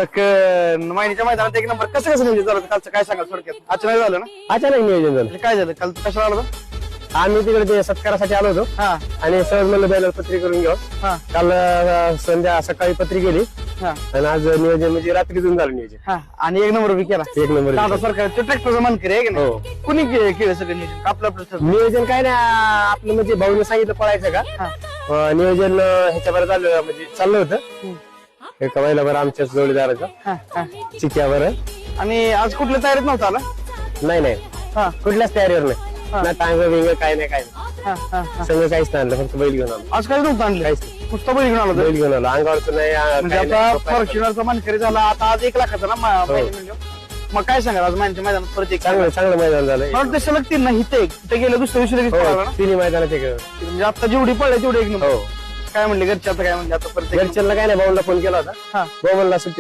महिन्याच्या मैदानात एक नंबर कसं नियोजन झालं कालचं काय सांगाल थोडक्यात अचानक झालं ना अचानक नियोजन झालं. म्हणजे काय झालं काल कशाला आलं होतं? आम्ही तिकडे ते सत्कारासाठी आलो होतो हा आणि सहज म्हणलं बैलाला पत्री करून घेऊ. हा काल सकाळी पत्री गेली हा आणि आज नियोजन म्हणजे रात्रीतून झालं नियोजन. हा आणि एक नंबर बी केला एक नंबर दादा सरकार ट्रॅक्टरचा मानकरी आहे की हो. नाही कुणी केलं सगळं नियोजन आपलं आपलं ठरलं. नियोजन काय नाही आपलं म्हणजे भाऊने सांगितलं पळायचं का हा नियोजन ह्याच्यावर झालं म्हणजे चाललं होतं हम्म. एका बैला आमच्याच जोडीदाराचा हा हा चिक्यावर. आणि आज कुठल्या तयारीत नव्हता आला नाही हा कुठल्याच तयारीवर नाही हा. ना टांग बिंग काय नाही काय नाही हा हा हा सगळं काहीच नाही आणलं फक्त बैल घेऊन आलो. आज काय नव्हतं आणलं काहीच नुसतं बैल घेऊन आलो होतं. बैल घेऊन आलो अंगावरचं नाही म्हणजे काय आता नाही. फॉर्च्युनरचा मानकरी झाला आता आज 1 लाखाचा ना बैल म्हणजे. मग काय सांगाल आज महिन्याच्या मैदानात परत एक चांगलं मैदान झालं. मला वाटतं सलग 3 नाही इथे गेलं दुसऱ्या दिवशी लगेच पळाला ना. तिन्ही मैदानात एक म्हणजे आता जेवढी पडले तेवढी एक नंबर हो काय म्हणले घरचे आता काय म्हणले आता परत एक घरच्यांना काय नाही भाऊला फोन केला होता. हा भाऊ म्हणला सुट्टी